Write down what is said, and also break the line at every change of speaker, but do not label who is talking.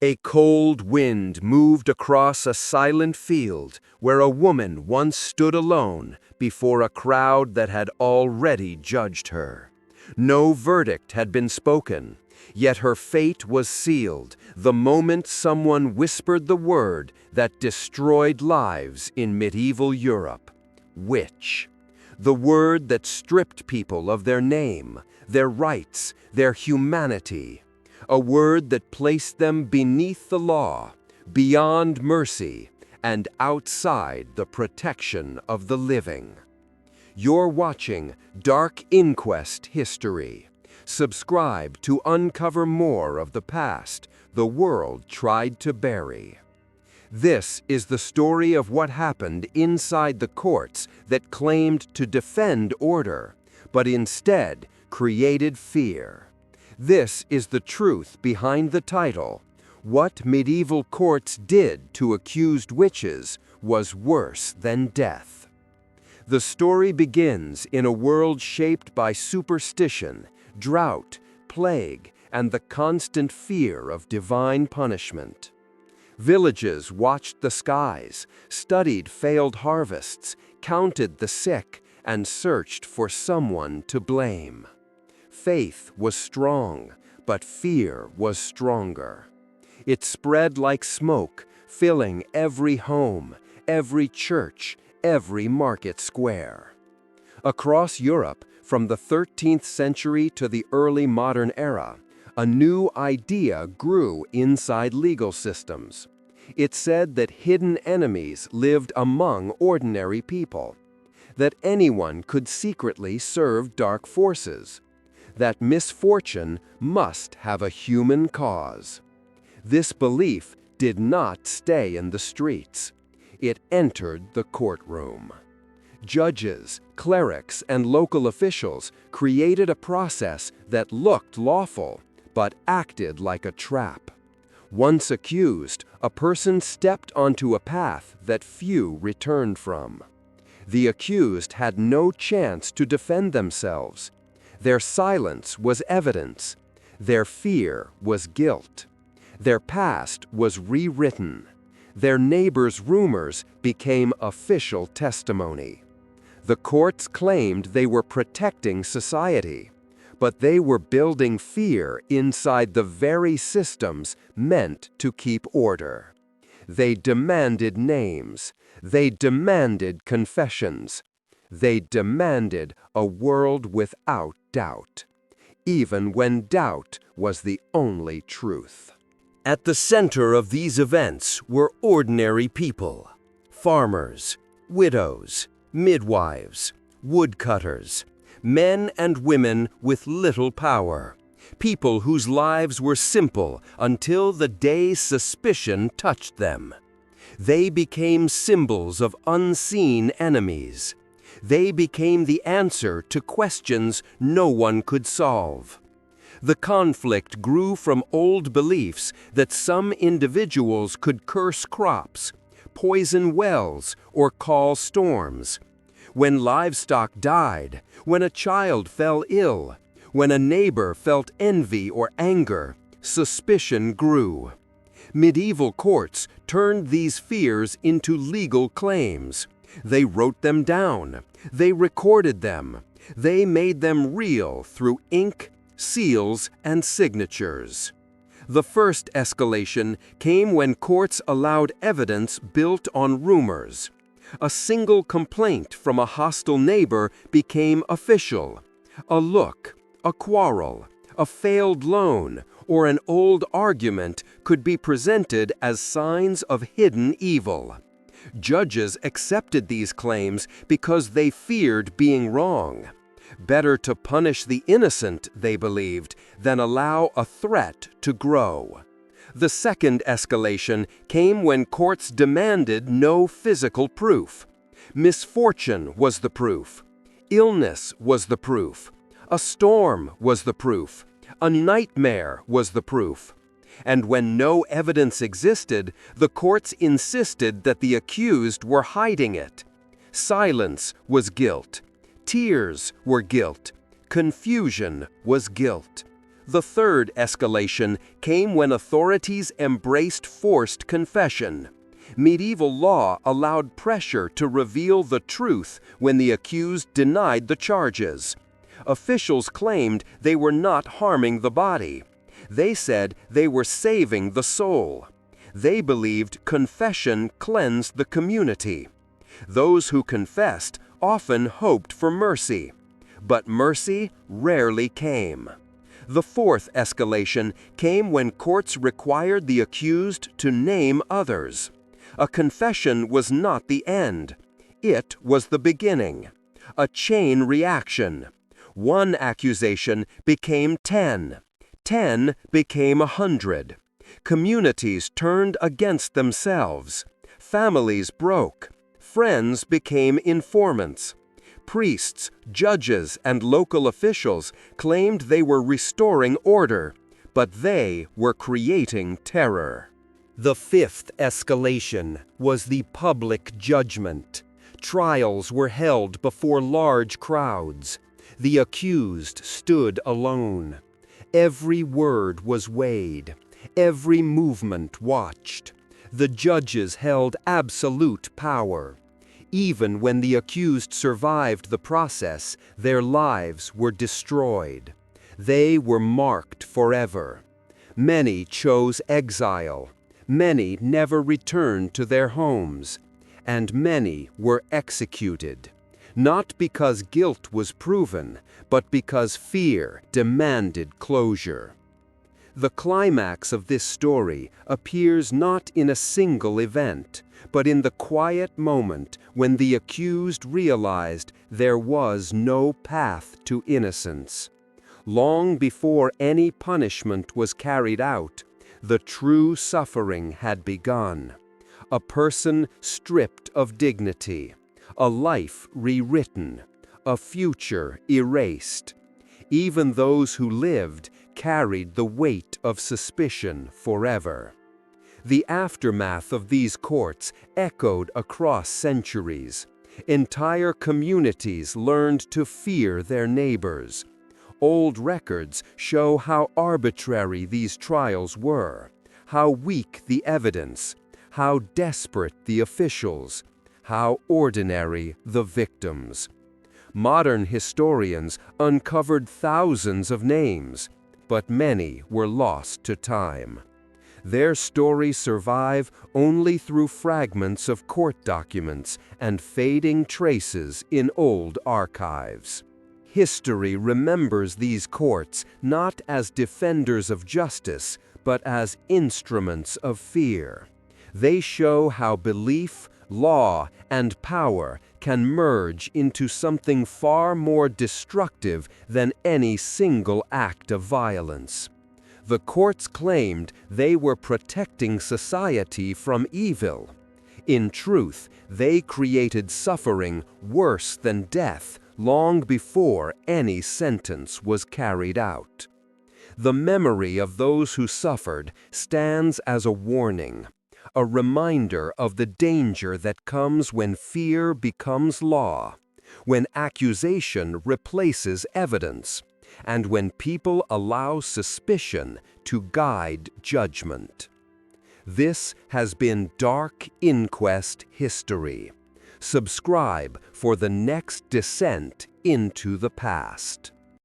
A cold wind moved across a silent field where a woman once stood alone before a crowd that had already judged her. No verdict had been spoken, yet her fate was sealed the moment someone whispered the word that destroyed lives in medieval Europe: witch. The word that stripped people of their name, their rights, their humanity. A word that placed them beneath the law, beyond mercy, and outside the protection of the living. You're watching Dark Inquest History. Subscribe to uncover more of the past the world tried to bury. This is the story of what happened inside the courts that claimed to defend order, but instead created fear. This is the truth behind the title. What medieval courts did to accused witches was worse than death. The story begins in a world shaped by superstition, drought, plague, and the constant fear of divine punishment. Villages watched the skies, studied failed harvests, counted the sick, and searched for someone to blame. Faith was strong, but fear was stronger. It spread like smoke, filling every home, every church, every market square. Across Europe, from the 13th century to the early modern era, a new idea grew inside legal systems. It said that hidden enemies lived among ordinary people, that anyone could secretly serve dark forces, that misfortune must have a human cause. This belief did not stay in the streets. It entered the courtroom. Judges, clerics, and local officials created a process that looked lawful, but acted like a trap. Once accused, a person stepped onto a path that few returned from. The accused had no chance to defend themselves. Their silence was evidence. Their fear was guilt. Their past was rewritten. Their neighbors' rumors became official testimony. The courts claimed they were protecting society, but they were building fear inside the very systems meant to keep order. They demanded names. They demanded confessions. They demanded a world without doubt, even when doubt was the only truth. At the center of these events were ordinary people: farmers, widows, midwives, woodcutters, men and women with little power, people whose lives were simple until the day suspicion touched them. They became symbols of unseen enemies. They became the answer to questions no one could solve. The conflict grew from old beliefs that some individuals could curse crops, poison wells, or call storms. When livestock died, when a child fell ill, when a neighbor felt envy or anger, suspicion grew. Medieval courts turned these fears into legal claims. They wrote them down. They recorded them. They made them real through ink, seals, and signatures. The first escalation came when courts allowed evidence built on rumors. A single complaint from a hostile neighbor became official. A look, a quarrel, a failed loan, or an old argument could be presented as signs of hidden evil. Judges accepted these claims because they feared being wrong. Better to punish the innocent, they believed, than allow a threat to grow. The second escalation came when courts demanded no physical proof. Misfortune was the proof. Illness was the proof. A storm was the proof. A nightmare was the proof. And when no evidence existed, the courts insisted that the accused were hiding it. Silence was guilt. Tears were guilt. Confusion was guilt. The third escalation came when authorities embraced forced confession. Medieval law allowed pressure to reveal the truth when the accused denied the charges. Officials claimed they were not harming the body. They said they were saving the soul. They believed confession cleansed the community. Those who confessed often hoped for mercy, but mercy rarely came. The fourth escalation came when courts required the accused to name others. A confession was not the end. It was the beginning. A chain reaction. One accusation became 10. 10 became 100. Communities turned against themselves. Families broke. Friends became informants. Priests, judges, and local officials claimed they were restoring order, but they were creating terror. The fifth escalation was the public judgment. Trials were held before large crowds. The accused stood alone. Every word was weighed. Every movement watched. The judges held absolute power. Even when the accused survived the process, their lives were destroyed. They were marked forever. Many chose exile. Many never returned to their homes. And many were executed. Not because guilt was proven, but because fear demanded closure. The climax of this story appears not in a single event, but in the quiet moment when the accused realized there was no path to innocence. Long before any punishment was carried out, the true suffering had begun. A person stripped of dignity, a life rewritten, a future erased. Even those who lived carried the weight of suspicion forever. The aftermath of these courts echoed across centuries. Entire communities learned to fear their neighbors. Old records show how arbitrary these trials were, how weak the evidence, how desperate the officials, how ordinary the victims. Modern historians uncovered thousands of names, but many were lost to time. Their stories survive only through fragments of court documents and fading traces in old archives. History remembers these courts not as defenders of justice, but as instruments of fear. They show how belief, law, and power can merge into something far more destructive than any single act of violence. The courts claimed they were protecting society from evil. In truth, they created suffering worse than death long before any sentence was carried out. The memory of those who suffered stands as a warning, a reminder of the danger that comes when fear becomes law, when accusation replaces evidence, and when people allow suspicion to guide judgment. This has been Dark Inquest History. Subscribe for the next descent into the past.